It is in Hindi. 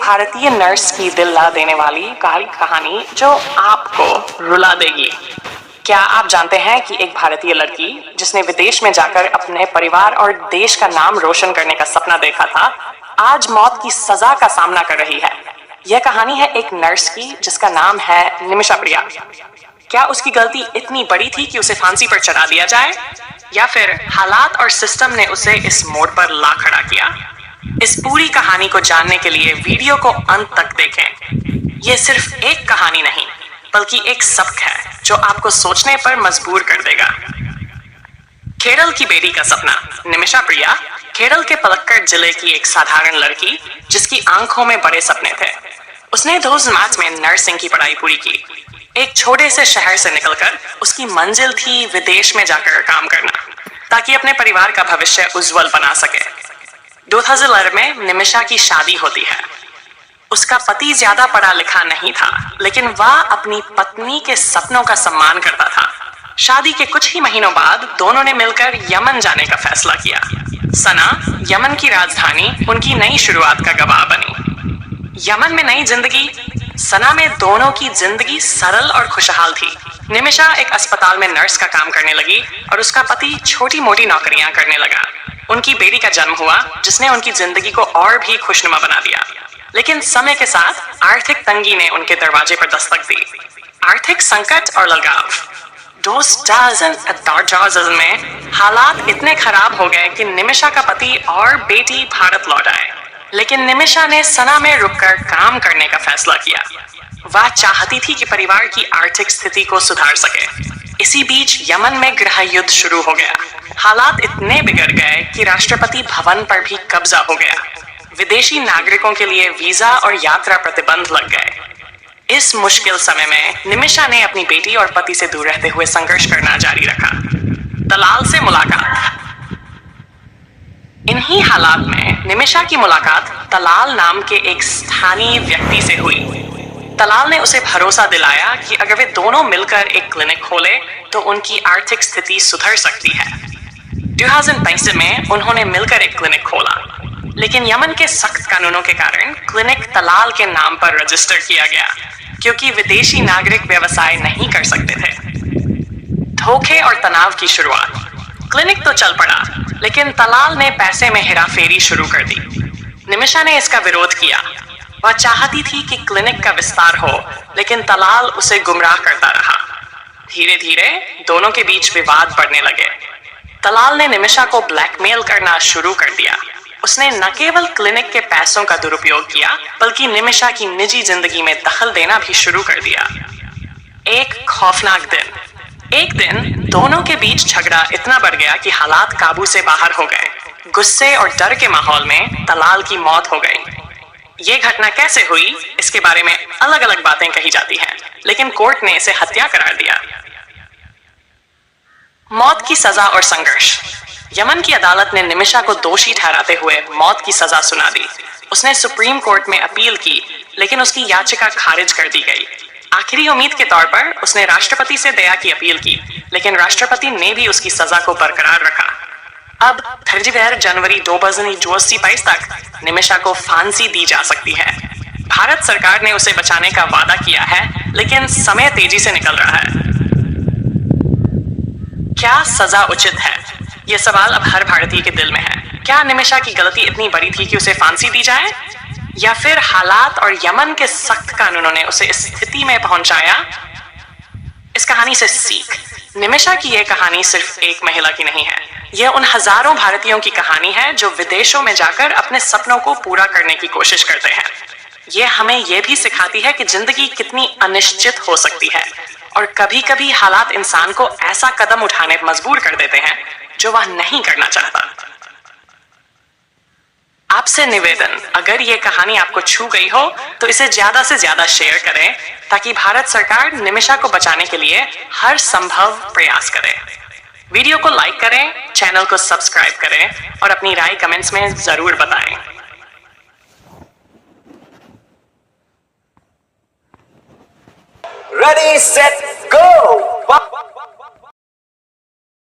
भारतीय नर्स की दिल ला देने वाली कहानी जो आपको रुला देगी। क्या आप जानते हैं कि एक भारतीय लड़की जिसने विदेश में जाकर अपने परिवार और देश का नाम रोशन करने का सपना देखा था, आज मौत की सजा का सामना कर रही है। यह कहानी है एक नर्स की जिसका नाम है निमिषा प्रिया। क्या उसकी गलती इतनी बड़ी थी कि उसे फांसी पर चढ़ा दिया जाए, या फिर हालात और सिस्टम ने उसे इस मोड़ पर ला खड़ा किया? इस पूरी कहानी को जानने के लिए वीडियो को अंत तक देखें। यह सिर्फ एक कहानी नहीं, बल्कि एक सबक है जो आपको सोचने पर मजबूर कर देगा। केरल की बेटी का सपना। निमिषा प्रिया केरल के पलक्कड़ जिले की एक साधारण लड़की जिसकी आंखों में बड़े सपने थे। उसने 2005 में नर्सिंग की पढ़ाई पूरी की। एक छोटे से शहर से निकलकर उसकी मंजिल थी विदेश में जाकर काम करना, ताकि अपने परिवार का भविष्य उज्जवल बना सके। 2011 में निमिषा की शादी होती है। उसका पति ज्यादा पढ़ा लिखा नहीं था, लेकिन वह अपनी पत्नी के सपनों का सम्मान करता था। शादी के कुछ ही महीनों बाद दोनों ने मिलकर यमन जाने का फैसला किया। सना, यमन की राजधानी, उनकी नई शुरुआत का गवाह बनी। यमन में नई जिंदगी। सना में दोनों की जिंदगी सरल और खुशहाल थी। निमिषा एक अस्पताल में नर्स का काम करने लगी और उसका पति छोटी मोटी नौकरियां करने लगा। उनकी बेटी का जन्म हुआ, जिसने उनकी जिंदगी को और भी खुशनुमा बना दिया। लेकिन समय के साथ आर्थिक तंगी ने उनके दरवाजे पर दस्तक दी। आर्थिक संकट और लगाव, 2000 में हालात इतने खराब हो गए कि निमिषा का पति और बेटी भारत लौट आए। लेकिन निमिषा ने सना में रुककर काम करने का फैसला किया। वह चाहती थी कि परिवार की आर्थिक स्थिति को सुधार सके। इसी बीच यमन में गृह युद्ध शुरू हो गया। हालात इतने बिगड़ गए कि राष्ट्रपति भवन पर भी कब्जा हो गया। विदेशी नागरिकों के लिए वीजा और यात्रा प्रतिबंध लग गए। इस मुश्किल समय में निमिषा ने अपनी बेटी और पति से दूर रहते हुए संघर्ष करना जारी रखा। दलाल से मुलाकात। इन्हीं हालात में निमिषा की मुलाकात दलाल नाम के एक स्थानीय व्यक्ति से हुई। दलाल ने उसे भरोसा दिलाया कि अगर वे दोनों मिलकर एक क्लिनिक खोले तो उनकी आर्थिक स्थिति सुधर सकती है। 2022 में उन्होंने मिलकर एक क्लिनिक खोला, लेकिन यमन के सख्त कानूनों के कारण क्लिनिक दलाल के नाम पर रजिस्टर किया गया, क्योंकि विदेशी नागरिक व्यवसाय नहीं कर सकते थे। धोखे और तनाव की शुरुआत। क्लिनिक तो चल पड़ा, लेकिन दलाल ने पैसे में हेराफेरी शुरू कर दी। निमिषा ने इसका विरोध किया। वह चाहती थी कि क्लिनिक का विस्तार हो, लेकिन दलाल उसे गुमराह करता रहा। धीरे धीरे दोनों के बीच विवाद बढ़ने लगे। दलाल ने निमिषा को ब्लैकमेल करना शुरू कर दिया। उसने न केवल क्लिनिक के पैसों का दुरुपयोग किया, बल्कि निमिषा की निजी जिंदगी में दखल देना भी शुरू कर दिया। एक खौफनाक दिन। एक दिन दोनों के बीच झगड़ा इतना बढ़ गया कि हालात काबू से बाहर हो गए। गुस्से और डर के माहौल में दलाल की मौत हो गई। ये घटना कैसे हुई, इसके बारे में अलग अलग बातें कही जाती हैं, लेकिन कोर्ट ने इसे हत्या करार दिया। मौत की सजा और संघर्ष। यमन की अदालत ने निमिषा को दोषी ठहराते हुए मौत की सजा सुना दी। उसने सुप्रीम कोर्ट में अपील की, लेकिन उसकी याचिका खारिज कर दी गई। आखिरी उम्मीद के तौर पर उसने राष्ट्रपति से दया की अपील की, लेकिन राष्ट्रपति ने भी उसकी सजा को बरकरार रखा। अब 31 जनवरी 2022 तक निमिषा को फांसी दी जा सकती है। भारत सरकार ने उसे बचाने का वादा किया है, लेकिन समय तेजी से निकल रहा है। क्या सजा उचित है? यह सवाल अब हर भारतीय के दिल में है। क्या निमिषा की गलती इतनी बड़ी थी कि उसे फांसी दी जाए, या फिर हालात और यमन के सख्त कानूनों ने उसे इस स्थिति में पहुंचाया? इस कहानी से सीख। निमिषा की यह कहानी सिर्फ एक महिला की नहीं है। यह उन हजारों भारतीयों की कहानी है जो विदेशों में जाकर अपने सपनों को पूरा करने की कोशिश करते हैं। यह हमें यह भी सिखाती है कि जिंदगी कितनी अनिश्चित हो सकती है, और कभी कभी हालात इंसान को ऐसा कदम उठाने पर मजबूर कर देते हैं जो वह नहीं करना चाहता। आपसे निवेदन, अगर ये कहानी आपको छू गई हो तो इसे ज्यादा से ज्यादा शेयर करें, ताकि भारत सरकार निमिषा को बचाने के लिए हर संभव प्रयास करे। वीडियो को लाइक करें, चैनल को सब्सक्राइब करें और अपनी राय कमेंट्स में जरूर बताएं। Ready, set, go!